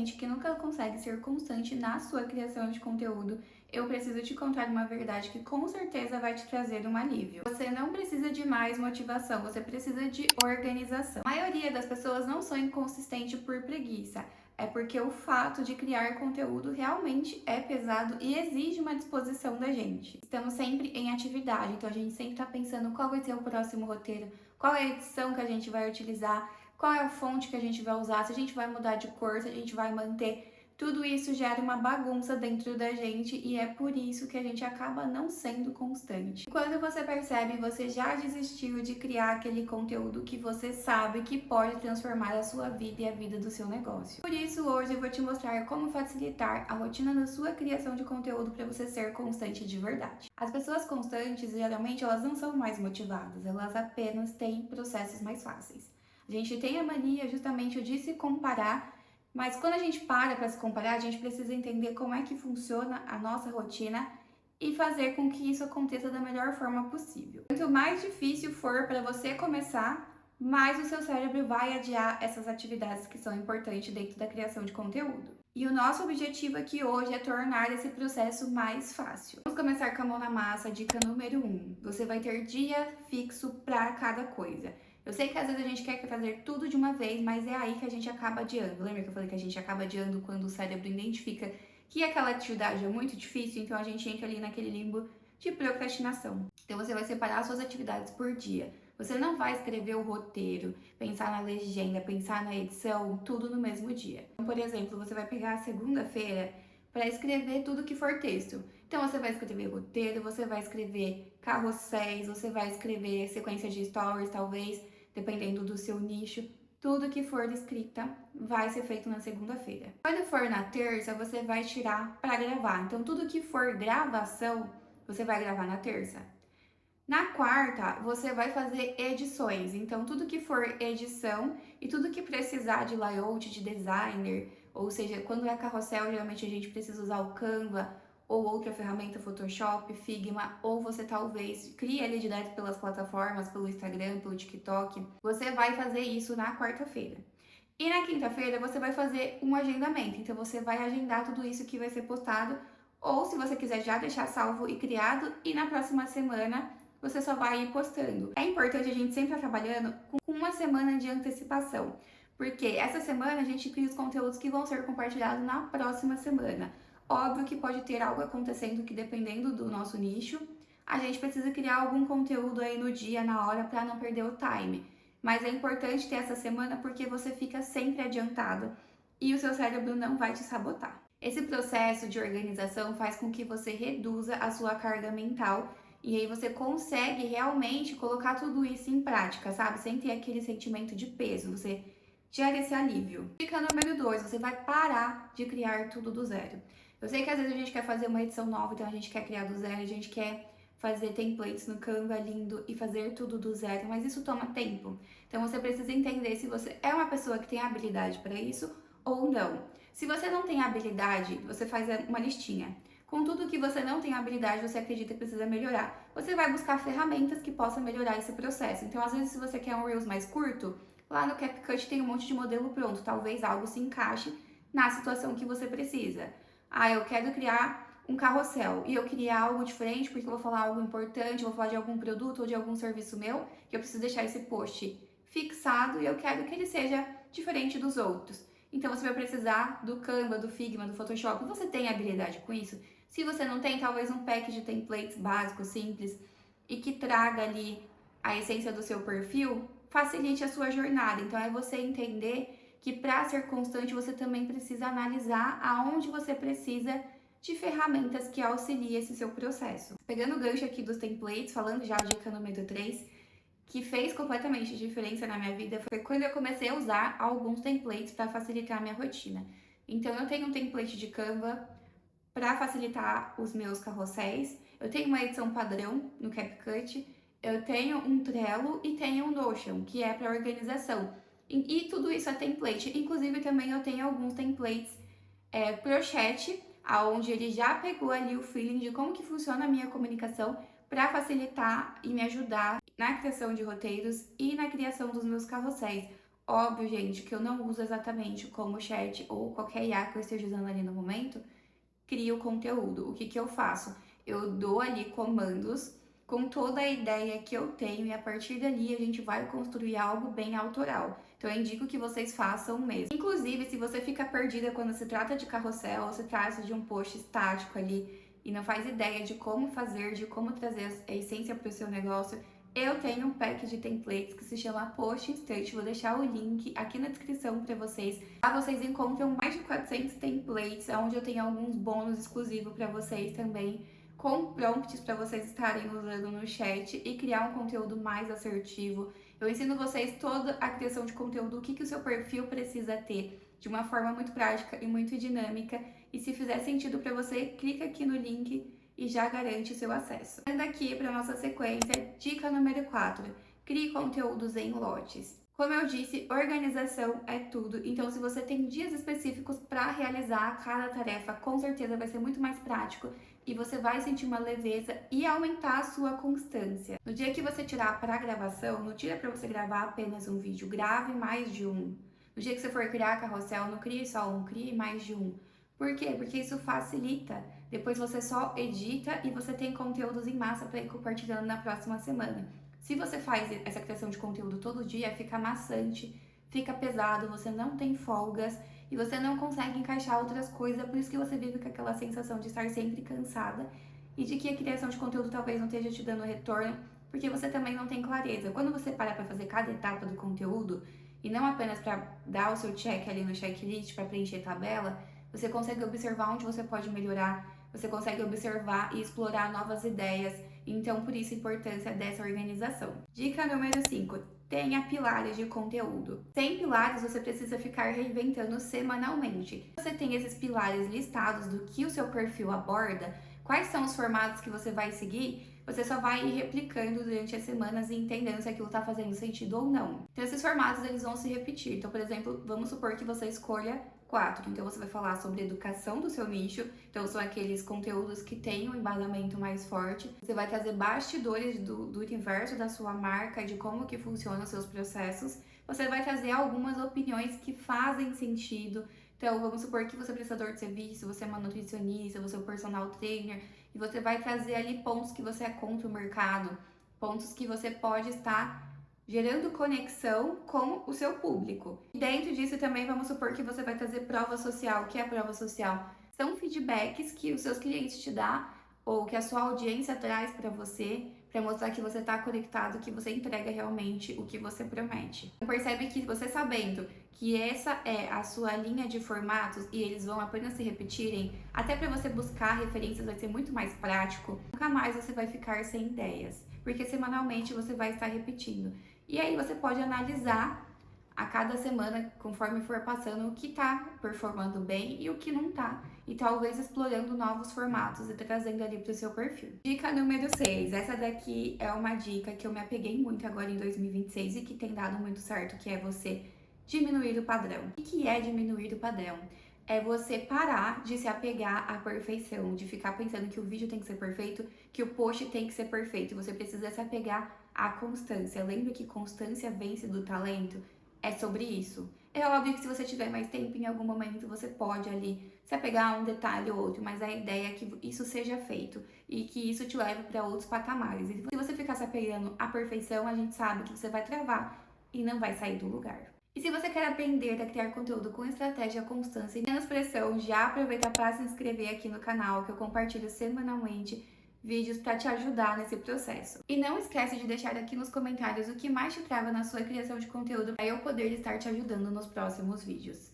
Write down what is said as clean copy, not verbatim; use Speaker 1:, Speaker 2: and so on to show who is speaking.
Speaker 1: sente que nunca consegue ser constante na sua criação de conteúdo, eu preciso te contar uma verdade que com certeza vai te trazer um alívio. Você não precisa de mais motivação, você precisa de organização. A maioria das pessoas não são inconsistentes por preguiça, é porque o fato de criar conteúdo realmente é pesado e exige uma disposição da gente. Estamos sempre em atividade, então a gente sempre está pensando qual vai ser o próximo roteiro, qual é a edição que a gente vai utilizar, qual é a fonte que a gente vai usar, se a gente vai mudar de cor, se a gente vai manter. Tudo isso gera uma bagunça dentro da gente e é por isso que a gente acaba não sendo constante. Quando você percebe, você já desistiu de criar aquele conteúdo que você sabe que pode transformar a sua vida e a vida do seu negócio. Por isso, hoje eu vou te mostrar como facilitar a rotina da sua criação de conteúdo para você ser constante de verdade. As pessoas constantes, geralmente, elas não são mais motivadas, elas apenas têm processos mais fáceis. A gente tem a mania justamente de se comparar. Mas quando a gente para se comparar, a gente precisa entender como é que funciona a nossa rotina e fazer com que isso aconteça da melhor forma possível. Quanto mais difícil for para você começar, mais o seu cérebro vai adiar essas atividades que são importantes dentro da criação de conteúdo. E o nosso objetivo aqui hoje é tornar esse processo mais fácil. Vamos começar com a mão na massa, dica número 1. Você vai ter dia fixo para cada coisa. Eu sei que às vezes a gente quer fazer tudo de uma vez, mas é aí que a gente acaba adiando. Lembra que eu falei que a gente acaba adiando quando o cérebro identifica que aquela atividade é muito difícil, então a gente entra ali naquele limbo de procrastinação. Então você vai separar suas atividades por dia. Você não vai escrever o roteiro, pensar na legenda, pensar na edição, tudo no mesmo dia. Então, por exemplo, você vai pegar a segunda-feira para escrever tudo que for texto. Então você vai escrever roteiro, você vai escrever carrosséis, você vai escrever sequência de stories, talvez, dependendo do seu nicho. Tudo que for escrita vai ser feito na segunda-feira. Quando for na terça, você vai tirar para gravar. Então tudo que for gravação, você vai gravar na terça. Na quarta, você vai fazer edições. Então tudo que for edição e tudo que precisar de layout, de designer, ou seja, quando é carrossel, geralmente a gente precisa usar o Canva ou outra ferramenta, Photoshop, Figma, ou você talvez crie ele direto pelas plataformas, pelo Instagram, pelo TikTok. Você vai fazer isso na quarta-feira. E na quinta-feira você vai fazer um agendamento. Então você vai agendar tudo isso que vai ser postado, ou se você quiser já deixar salvo e criado, e na próxima semana você só vai ir postando. É importante a gente sempre estar trabalhando com uma semana de antecipação, porque essa semana a gente cria os conteúdos que vão ser compartilhados na próxima semana. Óbvio que pode ter algo acontecendo que, dependendo do nosso nicho, a gente precisa criar algum conteúdo aí no dia, na hora, para não perder o time. Mas é importante ter essa semana porque você fica sempre adiantado e o seu cérebro não vai te sabotar. Esse processo de organização faz com que você reduza a sua carga mental e aí você consegue realmente colocar tudo isso em prática, sabe? Sem ter aquele sentimento de peso, você gera esse alívio. Dica número 2, você vai parar de criar tudo do zero. Eu sei que às vezes a gente quer fazer uma edição nova, então a gente quer criar do zero, a gente quer fazer templates no Canva lindo e fazer tudo do zero, mas isso toma tempo. Então você precisa entender se você é uma pessoa que tem habilidade para isso ou não. Se você não tem habilidade, você faz uma listinha. Com tudo que você não tem habilidade, você acredita que precisa melhorar. Você vai buscar ferramentas que possam melhorar esse processo. Então, às vezes, se você quer um Reels mais curto, lá no CapCut tem um monte de modelo pronto. Talvez algo se encaixe na situação que você precisa. Ah, eu quero criar um carrossel e eu queria algo diferente porque eu vou falar algo importante, eu vou falar de algum produto ou de algum serviço meu, que eu preciso deixar esse post fixado e eu quero que ele seja diferente dos outros. Então você vai precisar do Canva, do Figma, do Photoshop. Você tem habilidade com isso? Se você não tem, talvez um pack de templates básico, simples e que traga ali a essência do seu perfil, facilite a sua jornada. Então é você entender que para ser constante você também precisa analisar aonde você precisa de ferramentas que auxiliem esse seu processo. Pegando o gancho aqui dos templates, falando já a dica número 3, que fez completamente diferença na minha vida foi quando eu comecei a usar alguns templates para facilitar a minha rotina. Então eu tenho um template de Canva para facilitar os meus carrosséis, eu tenho uma edição padrão no CapCut, eu tenho um Trello e tenho um Notion, que é para organização. E tudo isso é template. Inclusive também eu tenho alguns templates pro chat, aonde ele já pegou ali o feeling de como que funciona a minha comunicação para facilitar e me ajudar na criação de roteiros e na criação dos meus carrosséis. Óbvio, gente, que eu não uso exatamente como chat ou qualquer IA que eu esteja usando ali no momento, crio conteúdo. O que que eu faço? Eu dou ali comandos com toda a ideia que eu tenho e a partir dali a gente vai construir algo bem autoral. Então eu indico que vocês façam mesmo. Inclusive, se você fica perdida quando se trata de carrossel ou se trata de um post estático ali e não faz ideia de como fazer, de como trazer a essência para o seu negócio, eu tenho um pack de templates que se chama Post Instant. Vou deixar o link aqui na descrição para vocês. Lá vocês encontram mais de 400 templates, onde eu tenho alguns bônus exclusivos para vocês também, com prompts para vocês estarem usando no chat e criar um conteúdo mais assertivo. Eu ensino vocês toda a criação de conteúdo, o que o seu perfil precisa ter, de uma forma muito prática e muito dinâmica. E se fizer sentido para você, clica aqui no link e já garante o seu acesso. Indo aqui para nossa sequência, dica número 4, crie conteúdos em lotes. Como eu disse, organização é tudo, então se você tem dias específicos para realizar cada tarefa, com certeza vai ser muito mais prático e você vai sentir uma leveza e aumentar a sua constância. No dia que você tirar para gravação, não tira para você gravar apenas um vídeo, grave mais de um. No dia que você for criar carrossel, não crie só um, crie mais de um. Por quê? Porque isso facilita. Depois você só edita e você tem conteúdos em massa para ir compartilhando na próxima semana. Se você faz essa criação de conteúdo todo dia, fica maçante, fica pesado, você não tem folgas e você não consegue encaixar outras coisas, por isso que você vive com aquela sensação de estar sempre cansada e de que a criação de conteúdo talvez não esteja te dando retorno, porque você também não tem clareza. Quando você para para fazer cada etapa do conteúdo, e não apenas para dar o seu check ali no checklist, para preencher tabela, você consegue observar onde você pode melhorar, você consegue observar e explorar novas ideias. Então, por isso a importância dessa organização. Dica número 5. Tenha pilares de conteúdo. Sem pilares, você precisa ficar reinventando semanalmente. Você tem esses pilares listados do que o seu perfil aborda, quais são os formatos que você vai seguir, você só vai ir replicando durante as semanas e entendendo se aquilo está fazendo sentido ou não. Então, esses formatos eles vão se repetir. Então, por exemplo, vamos supor que você escolha 4. Então, você vai falar sobre educação do seu nicho. Então, são aqueles conteúdos que têm um embasamento mais forte. Você vai trazer bastidores do universo da sua marca, de como que funcionam os seus processos. Você vai trazer algumas opiniões que fazem sentido. Então, vamos supor que você é prestador de serviço, você é uma nutricionista, você é um personal trainer, e você vai trazer ali pontos que você é contra o mercado, pontos que você pode estar gerando conexão com o seu público. E dentro disso também vamos supor que você vai trazer prova social. O que é prova social? São feedbacks que os seus clientes te dão ou que a sua audiência traz para você, para mostrar que você está conectado, que você entrega realmente o que você promete. Percebe que você sabendo que essa é a sua linha de formatos e eles vão apenas se repetirem, até para você buscar referências vai ser muito mais prático, nunca mais você vai ficar sem ideias, porque semanalmente você vai estar repetindo. E aí você pode analisar a cada semana, conforme for passando, o que está performando bem e o que não está. E talvez explorando novos formatos e trazendo ali para o seu perfil. Dica número 6. Essa daqui é uma dica que eu me apeguei muito agora em 2026 e que tem dado muito certo, que é você diminuir o padrão. O que é diminuir o padrão? É você parar de se apegar à perfeição, de ficar pensando que o vídeo tem que ser perfeito, que o post tem que ser perfeito. Você precisa se apegar à constância. Lembra que constância vence do talento? É sobre isso. É óbvio que se você tiver mais tempo, em algum momento você pode ali se apegar a um detalhe ou outro, mas a ideia é que isso seja feito e que isso te leve para outros patamares. E se você ficar se apegando à perfeição, a gente sabe que você vai travar e não vai sair do lugar. E se você quer aprender a criar conteúdo com estratégia, constância e menos pressão, já aproveita para se inscrever aqui no canal, que eu compartilho semanalmente vídeos para te ajudar nesse processo. E não esquece de deixar aqui nos comentários o que mais te trava na sua criação de conteúdo para eu poder estar te ajudando nos próximos vídeos.